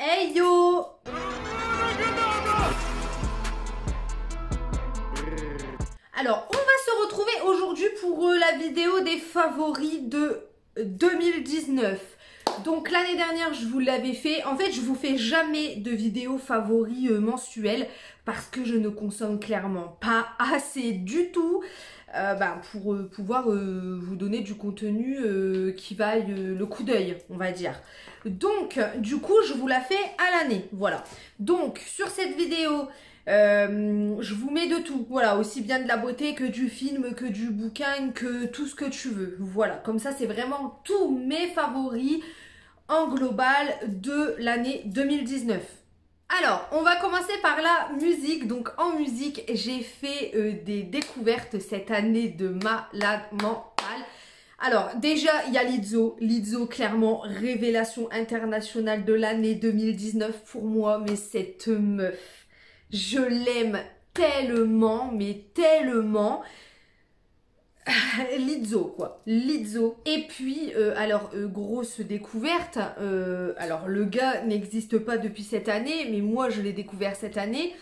Hey yo! Alors, on va se retrouver aujourd'hui pour la vidéo des favoris de 2019. Donc l'année dernière, je vous l'avais fait. En fait, je vous fais jamais de vidéos favoris mensuelles parce que je ne consomme clairement pas assez du tout pour pouvoir vous donner du contenu qui vaille le coup d'œil, on va dire. Donc, du coup, je vous la fais à l'année. Voilà. Donc, sur cette vidéo, je vous mets de tout, voilà, aussi bien de la beauté que du film, que du bouquin, que tout ce que tu veux. Voilà, comme ça c'est vraiment tous mes favoris en global de l'année 2019. Alors, on va commencer par la musique. Donc en musique, j'ai fait des découvertes cette année de malade mentale. Alors déjà, il y a Lizzo. Lizzo, clairement, révélation internationale de l'année 2019 pour moi, mais cette meuf, je l'aime tellement, mais tellement. Lizzo, quoi. Lizzo. Et puis, grosse découverte. Alors, le gars n'existe pas depuis cette année, mais moi, je l'ai découvert cette année.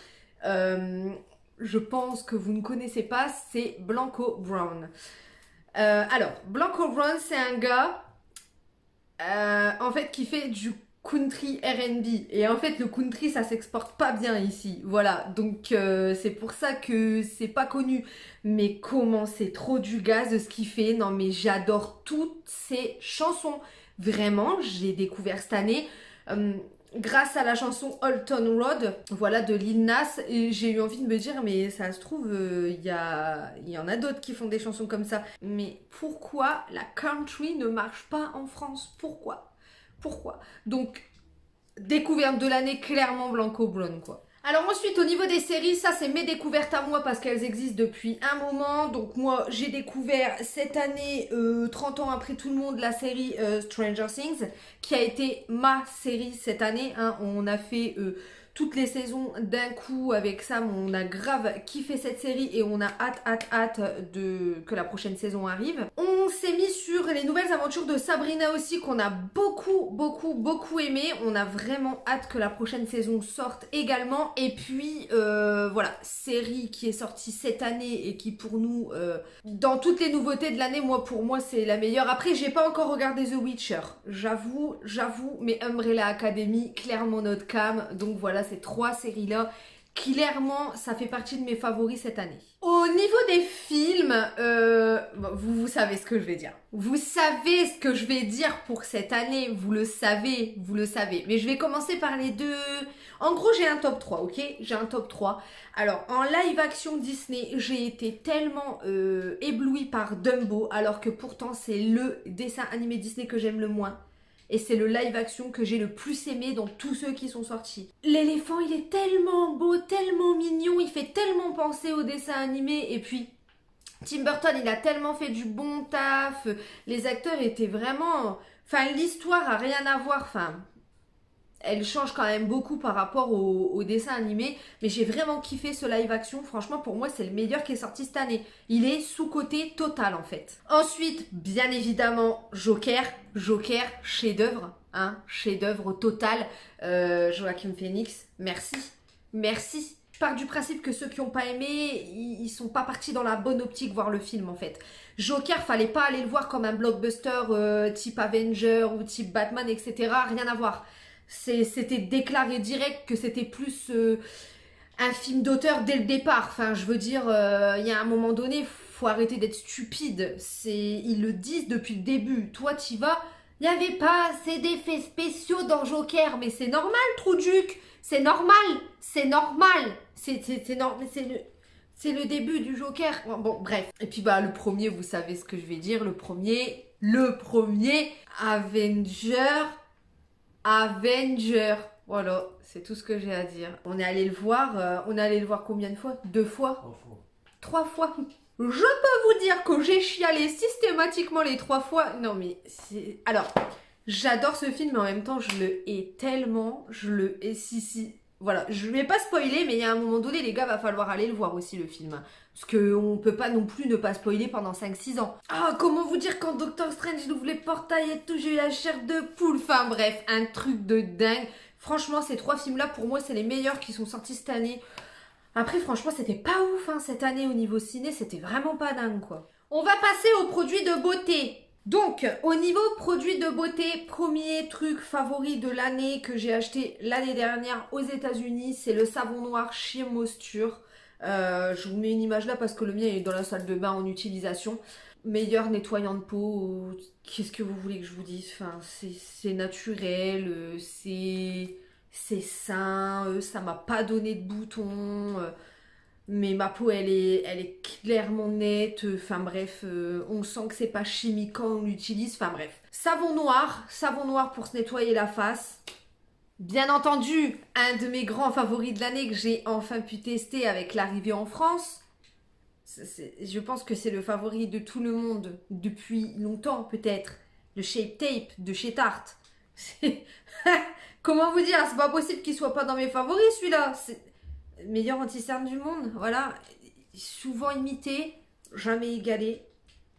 Je pense que vous ne connaissez pas, c'est Blanco Brown. Blanco Brown, c'est un gars, en fait, qui fait du country R&B. Et en fait, le country, ça s'exporte pas bien ici. Voilà, donc c'est pour ça que c'est pas connu. Mais comment c'est trop du gaz de ce qu'il fait. Non, mais j'adore toutes ses chansons. Vraiment, j'ai découvert cette année grâce à la chanson Holton Road, voilà, de Lil Nas. Et j'ai eu envie de me dire, mais ça se trouve, il y en a d'autres qui font des chansons comme ça. Mais pourquoi la country ne marche pas en France? Pourquoi? Donc, découverte de l'année, clairement Blanco Brown, quoi. Alors ensuite, au niveau des séries, ça c'est mes découvertes à moi parce qu'elles existent depuis un moment. Donc moi, j'ai découvert cette année, 30 ans après tout le monde, la série Stranger Things, qui a été ma série cette année. Hein. On a fait toutes les saisons d'un coup avec Sam, on a grave kiffé cette série et on a hâte que la prochaine saison arrive. On s'est mis sur les nouvelles aventures de Sabrina aussi, qu'on a beaucoup aimé. On a vraiment hâte que la prochaine saison sorte également. Et puis voilà, série qui est sortie cette année et qui pour nous, dans toutes les nouveautés de l'année, pour moi c'est la meilleure. Après, j'ai pas encore regardé The Witcher, j'avoue, mais Umbrella Academy, clairement notre cam. Donc voilà, ces trois séries-là, clairement, ça fait partie de mes favoris cette année. Au niveau des films, vous savez ce que je vais dire. Vous savez ce que je vais dire pour cette année, vous le savez. Mais je vais commencer par les deux. En gros, j'ai un top 3, ok? J'ai un top 3. Alors, en live action Disney, j'ai été tellement éblouie par Dumbo, alors que pourtant, c'est le dessin animé Disney que j'aime le moins. Et c'est le live action que j'ai le plus aimé dans tous ceux qui sont sortis. L'éléphant, il est tellement beau, tellement mignon, il fait tellement penser au dessin animé. Et puis, Tim Burton, il a tellement fait du bon taf. Les acteurs étaient vraiment... Enfin, l'histoire a rien à voir. Enfin, elle change quand même beaucoup par rapport au dessin animé. Mais j'ai vraiment kiffé ce live action. Franchement, pour moi, c'est le meilleur qui est sorti cette année. Il est sous-coté total, en fait. Ensuite, bien évidemment, Joker, chef-d'œuvre. Hein, chef-d'œuvre total. Joaquin Phoenix, merci. Je pars du principe que ceux qui n'ont pas aimé, ils sont pas partis dans la bonne optique voir le film, en fait. Joker, fallait pas aller le voir comme un blockbuster type Avenger ou type Batman, etc. Rien à voir. C'était déclaré direct que c'était plus un film d'auteur dès le départ. Enfin, je veux dire, il y a un moment donné, faut arrêter d'être stupide. Ils le disent depuis le début. Toi, t'y vas, il n'y avait pas assez d'effets spéciaux dans Joker. Mais c'est normal, Trouduc. C'est normal. C'est le début du Joker. Bon, bref. Et puis, le premier, vous savez ce que je vais dire. Le premier, Avenger. Voilà, c'est tout ce que j'ai à dire. On est allé le voir. Combien de fois? 2 fois? 3 fois. Je peux vous dire que j'ai chialé systématiquement les 3 fois. Non mais c'est... Alors, j'adore ce film mais en même temps je le hais tellement. Si. Voilà, je vais pas spoiler mais il y a un moment donné les gars va falloir aller le voir aussi le film. Parce qu'on peut pas non plus ne pas spoiler pendant 5-6 ans. Ah, comment vous dire quand Doctor Strange il ouvre les portails et tout, j'ai eu la chair de poule. Enfin bref, un truc de dingue. Franchement, ces 3 films-là, pour moi, c'est les meilleurs qui sont sortis cette année. Après, franchement, c'était pas ouf hein, cette année au niveau ciné, c'était vraiment pas dingue quoi. On va passer aux produits de beauté. Donc, au niveau produits de beauté, premier truc favori de l'année que j'ai acheté l'année dernière aux États-Unis, c'est le savon noir Sheer Moisture. Je vous mets une image là parce que le mien est dans la salle de bain en utilisation. Meilleur nettoyant de peau, qu'est-ce que vous voulez que je vous dise? Enfin, c'est naturel, c'est sain, ça m'a pas donné de boutons, mais ma peau elle est clairement nette, enfin bref, on sent que c'est pas chimique quand on l'utilise, enfin bref. Savon noir pour se nettoyer la face. Bien entendu, un de mes grands favoris de l'année que j'ai enfin pu tester avec l'arrivée en France. Je pense que c'est le favori de tout le monde depuis longtemps peut-être. Le Shape Tape de chez Tarte. Comment vous dire, c'est pas possible qu'il soit pas dans mes favoris celui-là. C'est le meilleur anti-cerne du monde. Voilà, souvent imité, jamais égalé.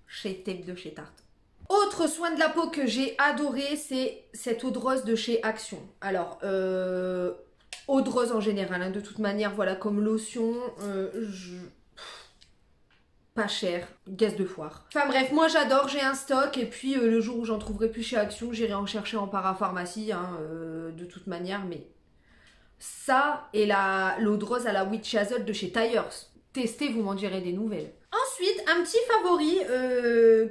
Shape Tape de chez Tarte. Autre soin de la peau que j'ai adoré, c'est cette eau de rose de chez Action. Alors, eau de rose en général, hein, de toute manière, voilà, comme lotion, pas cher, gaz de foire. Enfin bref, moi j'adore, j'ai un stock et puis le jour où j'en trouverai plus chez Action, j'irai en chercher en parapharmacie, hein, de toute manière, mais ça et l'eau de rose à la Witch Hazel de chez Tyers. Testez, vous m'en direz des nouvelles. Ensuite, un petit favori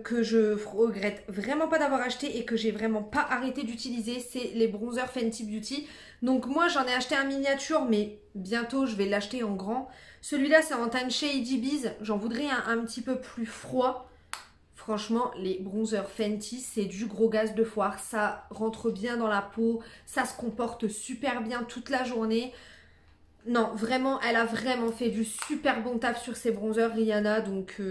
que je regrette vraiment pas d'avoir acheté et que j'ai vraiment pas arrêté d'utiliser, c'est les bronzers Fenty Beauty. Donc moi j'en ai acheté un miniature, mais bientôt je vais l'acheter en grand. Celui-là c'est en teinte Shady Bees, j'en voudrais un petit peu plus froid. Franchement, les bronzers Fenty, c'est du gros gaz de foire. Ça rentre bien dans la peau, ça se comporte super bien toute la journée. Non, vraiment, elle a vraiment fait du super bon taf sur ses bronzers Rihanna. Donc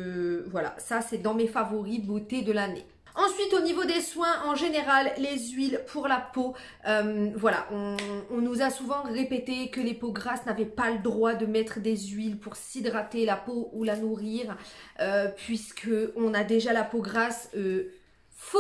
voilà, ça c'est dans mes favoris beauté de l'année. Ensuite, au niveau des soins, en général, les huiles pour la peau, voilà, on nous a souvent répété que les peaux grasses n'avaient pas le droit de mettre des huiles pour s'hydrater la peau ou la nourrir, puisque on a déjà la peau grasse. Faux,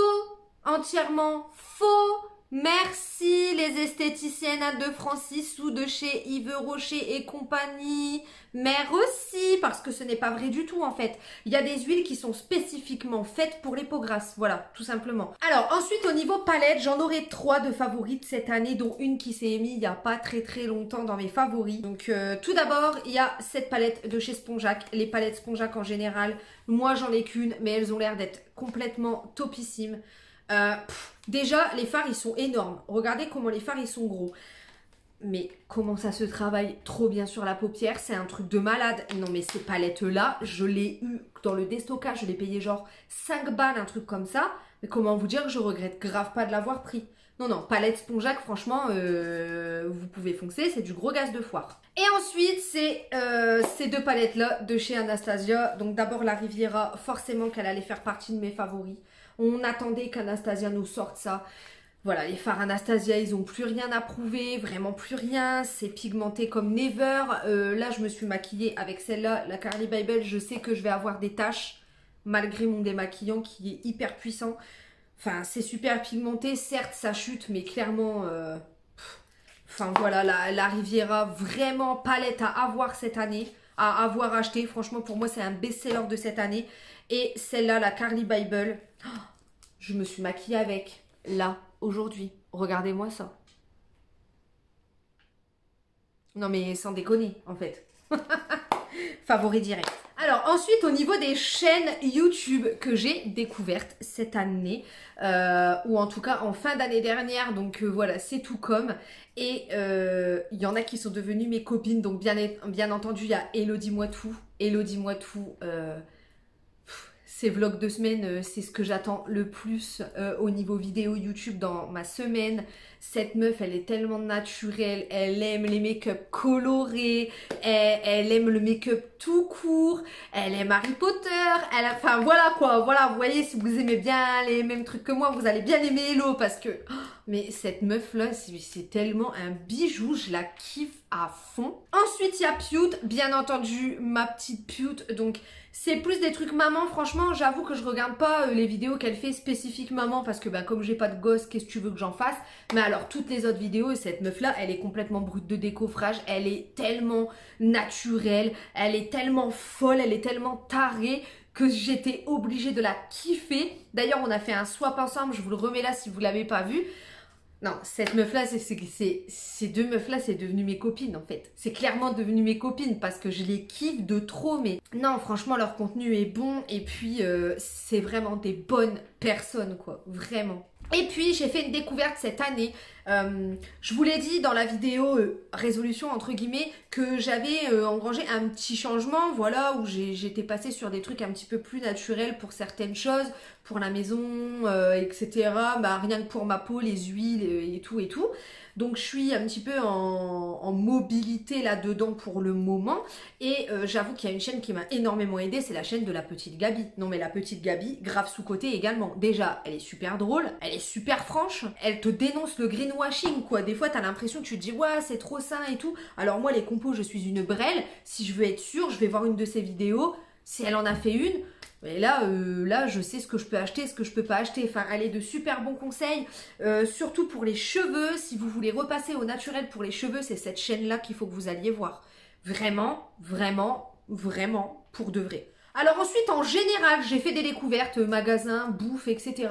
entièrement faux. Merci les esthéticiennes de Francis ou de chez Yves Rocher et compagnie. Merci, parce que ce n'est pas vrai du tout en fait. Il y a des huiles qui sont spécifiquement faites pour les peaux grasses, voilà, tout simplement. Alors ensuite au niveau palette, j'en aurai 3 de favorites cette année, dont une qui s'est émise il n'y a pas très longtemps dans mes favoris. Donc tout d'abord, il y a cette palette de chez Spongeac. Les palettes Spongeac en général, moi j'en ai qu'une, mais elles ont l'air d'être complètement topissimes. Déjà, les fards, ils sont énormes. Regardez comment les fards, ils sont gros. Mais comment ça se travaille trop bien sur la paupière. C'est un truc de malade. Non, mais ces palettes-là, je l'ai eu dans le déstockage. Je l'ai payé genre 5 balles, un truc comme ça. Mais comment vous dire que je regrette grave pas de l'avoir pris. Non, non, palette Spongeac, franchement, vous pouvez foncer. C'est du gros gaz de foire. Et ensuite, c'est ces 2 palettes-là de chez Anastasia. Donc d'abord, la Riviera, forcément qu'elle allait faire partie de mes favoris. On attendait qu'Anastasia nous sorte ça. Voilà, les fards Anastasia, ils n'ont plus rien à prouver, vraiment plus rien. C'est pigmenté comme never. Là, je me suis maquillée avec celle-là, la Carly Bible. Je sais que je vais avoir des taches, malgré mon démaquillant qui est hyper puissant. Enfin, c'est super pigmenté. Certes, ça chute, mais clairement... Enfin, voilà, la Riviera, vraiment palette à avoir cette année, à avoir acheté. Franchement, pour moi, c'est un best-seller de cette année. Et celle-là, la Carly Bible, je me suis maquillée avec, là, aujourd'hui. Regardez-moi ça. Non mais sans déconner, en fait. Favori direct. Alors ensuite, au niveau des chaînes YouTube que j'ai découvertes cette année, ou en tout cas en fin d'année dernière, donc voilà, c'est tout comme. Et il y en a qui sont devenues mes copines, donc bien entendu, il y a Elodie Moi Tout. Elodie Moi Tout, ces vlogs de semaine, c'est ce que j'attends le plus au niveau vidéo YouTube dans ma semaine. Cette meuf, elle est tellement naturelle, elle aime les make-up colorés, elle aime le make-up tout court, elle aime Harry Potter, enfin voilà quoi, voilà, vous voyez, si vous aimez bien les mêmes trucs que moi, vous allez bien aimer Hello parce que... mais cette meuf là, c'est tellement un bijou, je la kiffe à fond. Ensuite, il y a Pute, bien entendu, ma petite Pute, donc... c'est plus des trucs maman, franchement, j'avoue que je regarde pas les vidéos qu'elle fait spécifique maman parce que bah, comme j'ai pas de gosse, qu'est-ce que tu veux que j'en fasse? Mais alors Alors toutes les autres vidéos, cette meuf là, elle est complètement brute de décoffrage, elle est tellement naturelle, elle est tellement folle, elle est tellement tarée que j'étais obligée de la kiffer. D'ailleurs on a fait un swap ensemble, je vous le remets là si vous l'avez pas vu. Non, cette meuf-là, ces deux meufs-là, c'est devenu mes copines en fait. C'est clairement devenu mes copines parce que je les kiffe de trop. Mais non, franchement, leur contenu est bon et puis c'est vraiment des bonnes personnes, quoi. Vraiment. Et puis, j'ai fait une découverte cette année. Je vous l'ai dit dans la vidéo résolution, entre guillemets, que j'avais engrangé un petit changement, voilà, où j'étais passée sur des trucs un petit peu plus naturels pour certaines choses, pour la maison, etc. Bah, rien que pour ma peau, les huiles et tout et tout. Donc je suis un petit peu en mobilité là-dedans pour le moment. Et j'avoue qu'il y a une chaîne qui m'a énormément aidée, c'est la chaîne de la petite Gabi. Non mais la petite Gabi, grave sous-côté également. Déjà, elle est super drôle, elle est super franche, elle te dénonce le greenwashing quoi. Des fois t'as l'impression, tu te dis ouais c'est trop sain et tout. Alors moi les compos, je suis une brêle. Si je veux être sûre, je vais voir une de ses vidéos. Si elle en a fait une, et là, je sais ce que je peux acheter, ce que je peux pas acheter. Enfin, elle est de super bons conseils, surtout pour les cheveux. Si vous voulez repasser au naturel pour les cheveux, c'est cette chaîne-là qu'il faut que vous alliez voir. Vraiment, vraiment, vraiment, pour de vrai. Alors ensuite, en général, j'ai fait des découvertes, magasins, bouffe, etc.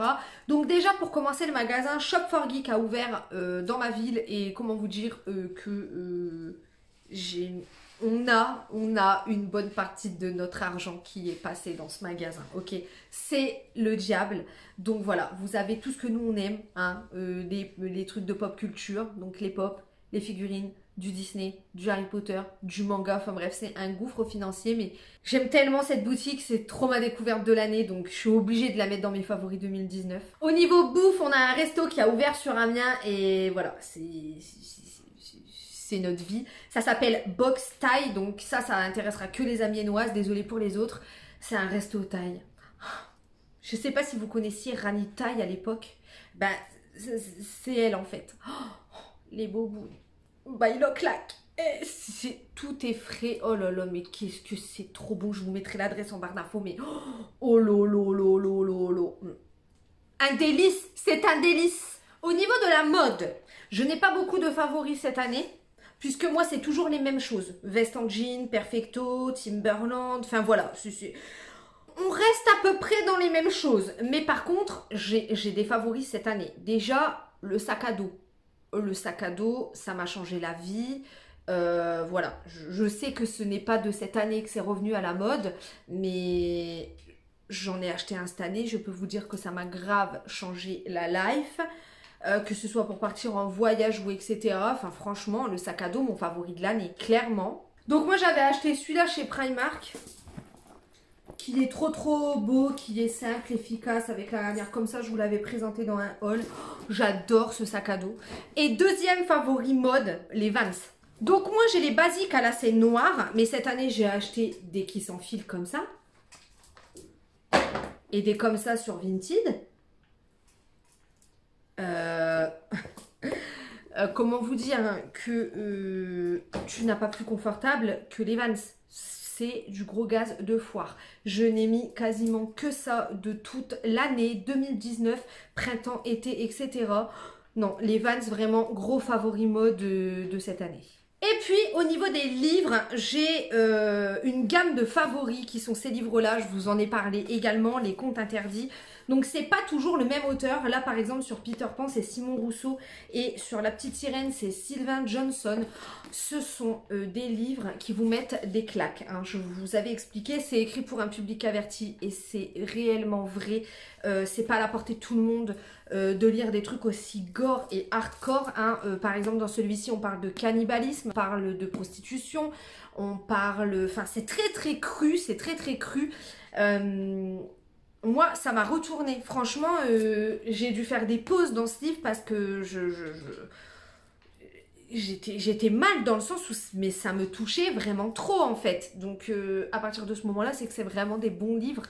Donc déjà, pour commencer, le magasin Shop for Geek a ouvert dans ma ville. Et comment vous dire que on a une bonne partie de notre argent qui est passé dans ce magasin, ok? C'est le diable. Donc voilà, vous avez tout ce que nous on aime, hein, les trucs de pop culture, donc les pop, les figurines, du Disney, du Harry Potter, du manga, enfin bref, c'est un gouffre financier, mais j'aime tellement cette boutique, c'est trop ma découverte de l'année, donc je suis obligée de la mettre dans mes favoris 2019. Au niveau bouffe, on a un resto qui a ouvert sur Amiens, et voilà, c'est notre vie. Ça s'appelle Box Thai, donc ça intéressera que les Amiénoises, désolée pour les autres. C'est un resto thaï. Je sais pas si vous connaissiez Rani Thai à l'époque. Ben, c'est elle en fait. Les beaux bouts. Bah, il en claque. Tout est frais. Oh là là, mais qu'est-ce que c'est trop bon. Je vous mettrai l'adresse en barre d'infos, mais oh lolo, lolo, lolo. Un délice, c'est un délice. Au niveau de la mode, je n'ai pas beaucoup de favoris cette année. Puisque moi, c'est toujours les mêmes choses. Veste en jean, Perfecto, Timberland, enfin voilà. On reste à peu près dans les mêmes choses. Mais par contre, j'ai des favoris cette année. Déjà, le sac à dos. Le sac à dos, ça m'a changé la vie. Voilà, je sais que ce n'est pas de cette année que c'est revenu à la mode. Mais j'en ai acheté un cette année. Je peux vous dire que ça m'a grave changé la life. Que ce soit pour partir en voyage ou etc. Enfin franchement, le sac à dos, mon favori de l'année, clairement. Donc moi j'avais acheté celui-là chez Primark, qui est trop beau, qui est simple, efficace, avec la lanière comme ça, je vous l'avais présenté dans un haul. J'adore ce sac à dos. Et deuxième favori mode, les Vans. Donc moi j'ai les basiques à lacets noirs, mais cette année j'ai acheté des qui s'enfilent comme ça. Et des comme ça sur Vinted. Comment vous dire hein, que tu n'as pas plus confortable que les Vans. C'est du gros gaz de foire. Je n'ai mis quasiment que ça de toute l'année 2019, printemps, été, etc. Non, les Vans vraiment gros favori mode de cette année. Et puis au niveau des livres, j'ai une gamme de favoris qui sont ces livres-là. Je vous en ai parlé également, Les Contes Interdits. Donc c'est pas toujours le même auteur. Là par exemple sur Peter Pan c'est Simon Rousseau et sur La Petite Sirène c'est Sylvain Johnson. Ce sont des livres qui vous mettent des claques. Hein. Je vous avais expliqué, c'est écrit pour un public averti et c'est réellement vrai. C'est pas à la portée de tout le monde de lire des trucs aussi gore et hardcore. Hein. Par exemple dans celui-ci on parle de cannibalisme, on parle de prostitution, on parle... Enfin c'est très cru, c'est très cru. Moi, ça m'a retourné. Franchement, j'ai dû faire des pauses dans ce livre parce que j'étais mal dans le sens où... Mais ça me touchait vraiment trop, en fait. Donc, à partir de ce moment-là, c'est que c'est vraiment des bons livres.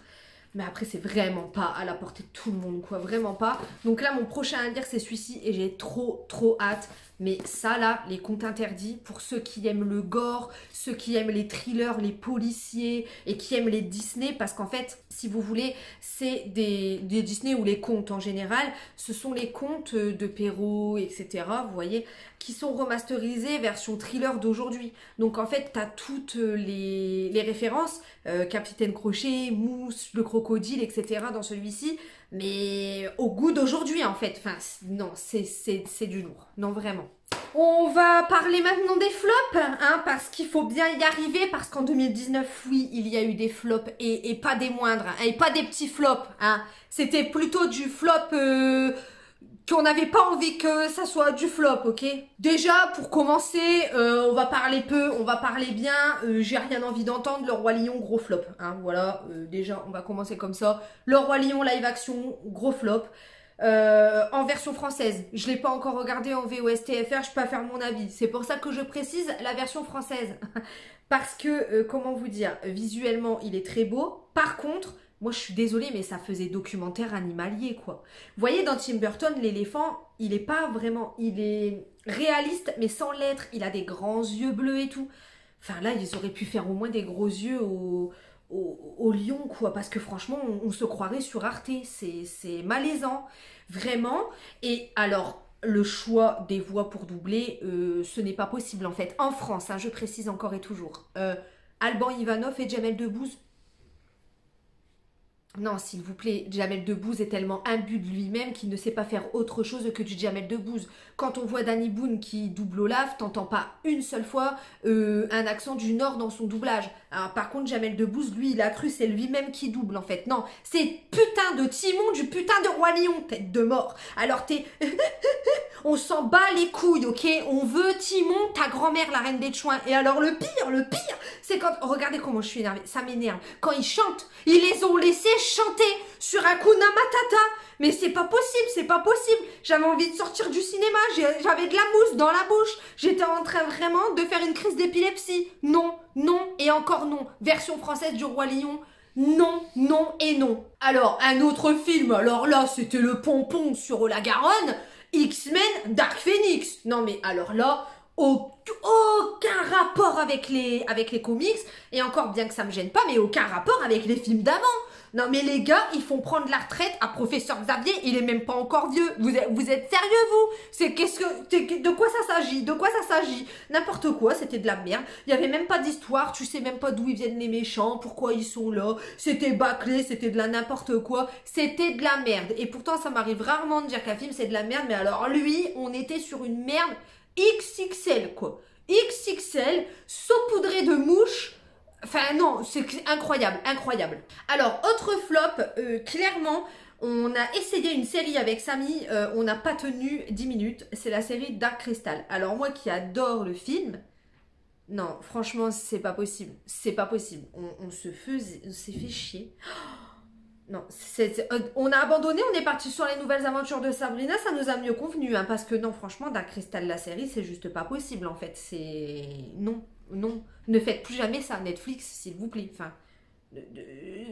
Mais après, c'est vraiment pas à la portée de tout le monde, quoi. Vraiment pas. Donc là, mon prochain à lire, c'est celui-ci. Et j'ai trop hâte. Mais ça là, les comptes interdits, pour ceux qui aiment le gore, ceux qui aiment les thrillers, les policiers et qui aiment les Disney, parce qu'en fait, si vous voulez, c'est des Disney ou les contes en général, ce sont les contes de Perrault, etc. Vous voyez, qui sont remasterisés version thriller d'aujourd'hui. Donc en fait, tu as toutes les références, Capitaine Crochet, Mousse, le crocodile, etc. dans celui-ci, mais au goût d'aujourd'hui en fait. Enfin, non, c'est du lourd. Non, vraiment. On va parler maintenant des flops, hein, parce qu'il faut bien y arriver, parce qu'en 2019, oui, il y a eu des flops, et pas des moindres, hein, et pas des petits flops, hein. C'était plutôt du flop qu'on n'avait pas envie que ça soit du flop, ok? Déjà, pour commencer, on va parler peu, on va parler bien, j'ai rien envie d'entendre, Le Roi Lion, gros flop, hein, voilà, déjà, on va commencer comme ça. Le Roi Lion live action, gros flop. En version française, je l'ai pas encore regardé en VOSTFR, je peux pas faire mon avis. C'est pour ça que je précise la version française. Parce que, comment vous dire, visuellement, il est très beau. Par contre, moi je suis désolée, mais ça faisait documentaire animalier, quoi. Vous voyez, dans Tim Burton, l'éléphant, il est pas vraiment... Il est réaliste, mais sans l'être. Il a des grands yeux bleus et tout. Enfin là, ils auraient pu faire au moins des gros yeux au lion, quoi, parce que franchement, on se croirait sur Arte, c'est malaisant, vraiment. Et alors, le choix des voix pour doubler, ce n'est pas possible, en fait. En France, hein, je précise encore et toujours. Alban Ivanov et Jamel Debbouze. Non, s'il vous plaît, Jamel Debbouze est tellement imbu de lui-même qu'il ne sait pas faire autre chose que du Jamel Debbouze. Quand on voit Danny Boone qui double Olaf, t'entends pas une seule fois un accent du Nord dans son doublage. Alors, par contre, Jamel Debbouze, lui, il a cru c'est lui-même qui double, en fait. Non, c'est putain de Timon du putain de Roi Lion, tête de mort. Alors, t'es... On s'en bat les couilles, ok? On veut Timon, ta grand-mère, la reine des chouins. Et alors, le pire, c'est quand... Regardez comment je suis énervée, ça m'énerve. Quand ils chantent, ils les ont laissés chanter sur Hakuna Matata. Mais c'est pas possible. J'avais envie de sortir du cinéma, j'avais de la mousse dans la bouche. J'étais en train vraiment de faire une crise d'épilepsie. Non, non et encore non. Version française du Roi Lion. Non, non et non. Alors, un autre film, alors là, c'était le pompon sur la Garonne. X-Men Dark Phoenix. Non mais alors là, aucun rapport avec les comics. Et encore bien que ça me gêne pas, mais aucun rapport avec les films d'avant. Non mais les gars, ils font prendre la retraite à Professeur Xavier, il est même pas encore vieux. Vous êtes sérieux vous? De quoi ça s'agit? De quoi ça s'agit? N'importe quoi, c'était de la merde. Il y avait même pas d'histoire, tu sais même pas d'où ils viennent les méchants, pourquoi ils sont là. C'était bâclé, c'était de la n'importe quoi. C'était de la merde. Et pourtant ça m'arrive rarement de dire qu'un film c'est de la merde, mais alors lui, on était sur une merde XXL quoi. XXL, saupoudré de mouches. Enfin non, c'est incroyable, incroyable. Alors, autre flop, clairement, on a essayé une série avec Samy, on n'a pas tenu 10 minutes, c'est la série Dark Crystal. Alors moi qui adore le film, non, franchement, c'est pas possible, c'est pas possible. On s'est fait chier. Non, on a abandonné, on est parti sur les nouvelles aventures de Sabrina, ça nous a mieux convenu, hein, parce que non, franchement, Dark Crystal, la série, c'est juste pas possible, en fait, c'est... Non, non, ne faites plus jamais ça, Netflix, s'il vous plaît, enfin...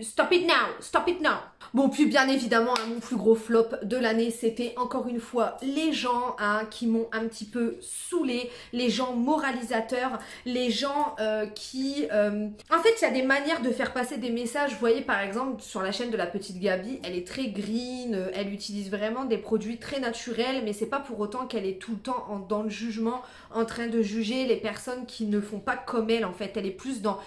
Stop it now, stop it now. Bon, puis bien évidemment, hein, mon plus gros flop de l'année, c'était encore une fois les gens qui m'ont un petit peu saoulé, les gens moralisateurs, les gens qui... En fait, il y a des manières de faire passer des messages. Vous voyez, par exemple, sur la chaîne de la petite Gabi, elle est très green, elle utilise vraiment des produits très naturels, mais c'est pas pour autant qu'elle est tout le temps dans le jugement, en train de juger les personnes qui ne font pas comme elle, en fait. Elle est plus dans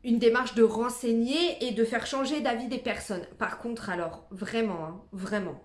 une démarche de renseigner et de faire changer d'avis des personnes. Par contre, alors, vraiment, hein, vraiment,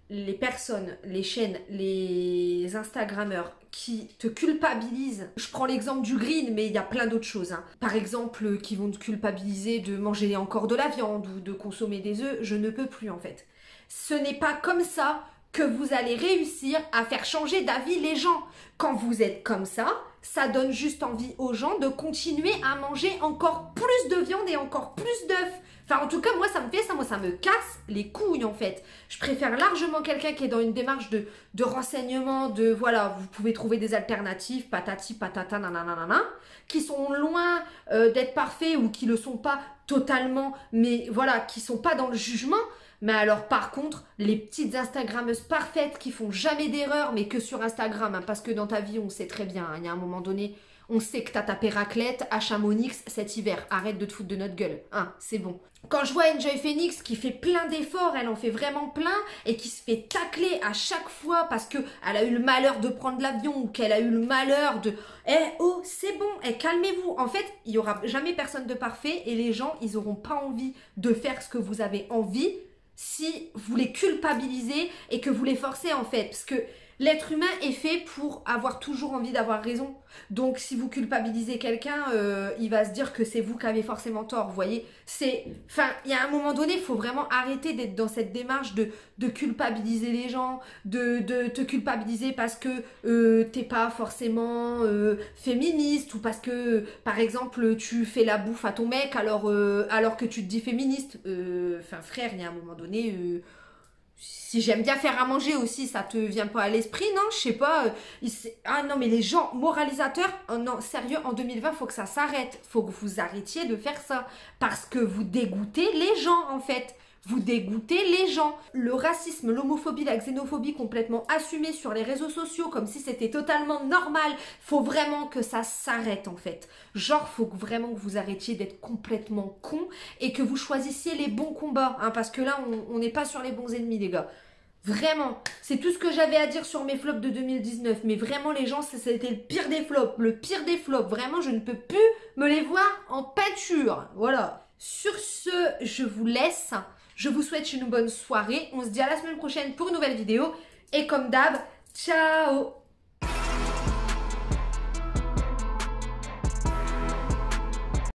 les personnes, les chaînes, les Instagrammeurs qui te culpabilisent, je prends l'exemple du green, mais il y a plein d'autres choses, hein. Par exemple, qui vont te culpabiliser de manger encore de la viande ou de consommer des œufs, je ne peux plus en fait. Ce n'est pas comme ça que vous allez réussir à faire changer d'avis les gens. Quand vous êtes comme ça donne juste envie aux gens de continuer à manger encore plus de viande et encore plus d'œufs. Enfin, en tout cas, moi, ça me fait ça. Moi, ça me casse les couilles, en fait. Je préfère largement quelqu'un qui est dans une démarche de renseignement, de, voilà, vous pouvez trouver des alternatives, patati, patata, nanana, qui sont loin d'être parfaits ou qui le sont pas totalement, mais voilà, qui sont pas dans le jugement. Mais alors par contre, les petites Instagrammeuses parfaites qui font jamais d'erreur, mais que sur Instagram, hein, parce que dans ta vie, on sait très bien, hein, il y a un moment donné, on sait que t'as tapé raclette à Chamonix cet hiver. Arrête de te foutre de notre gueule, hein, c'est bon. Quand je vois Enjoy Phoenix qui fait plein d'efforts, elle en fait vraiment plein, et qui se fait tacler à chaque fois parce que elle a eu le malheur de prendre l'avion, ou qu'elle a eu le malheur de... Eh oh, c'est bon, eh, calmez-vous. En fait, il n'y aura jamais personne de parfait, et les gens, ils n'auront pas envie de faire ce que vous avez envie, si vous les culpabilisez et que vous les forcez en fait. Parce que l'être humain est fait pour avoir toujours envie d'avoir raison. Donc si vous culpabilisez quelqu'un, il va se dire que c'est vous qui avez forcément tort, vous voyez. Enfin, il y a un moment donné, il faut vraiment arrêter d'être dans cette démarche de culpabiliser les gens, de te culpabiliser parce que t'es pas forcément féministe, ou parce que, par exemple, tu fais la bouffe à ton mec alors que tu te dis féministe. Enfin, frère, il y a un moment donné... si j'aime bien faire à manger aussi, ça te vient pas à l'esprit, non? Je sais pas. Ah non, mais les gens moralisateurs, oh non, sérieux, en 2020, faut que ça s'arrête. Faut que vous arrêtiez de faire ça. Parce que vous dégoûtez les gens, en fait. Vous dégoûtez les gens. Le racisme, l'homophobie, la xénophobie complètement assumée sur les réseaux sociaux, comme si c'était totalement normal. Faut vraiment que ça s'arrête, en fait. Genre, faut vraiment que vous arrêtiez d'être complètement con et que vous choisissiez les bons combats. Hein, parce que là, on n'est pas sur les bons ennemis, les gars. Vraiment. C'est tout ce que j'avais à dire sur mes flops de 2019. Mais vraiment, les gens, c'était le pire des flops. Le pire des flops. Vraiment, je ne peux plus me les voir en peinture. Voilà. Sur ce, je vous laisse. Je vous souhaite une bonne soirée. On se dit à la semaine prochaine pour une nouvelle vidéo. Et comme d'hab, ciao!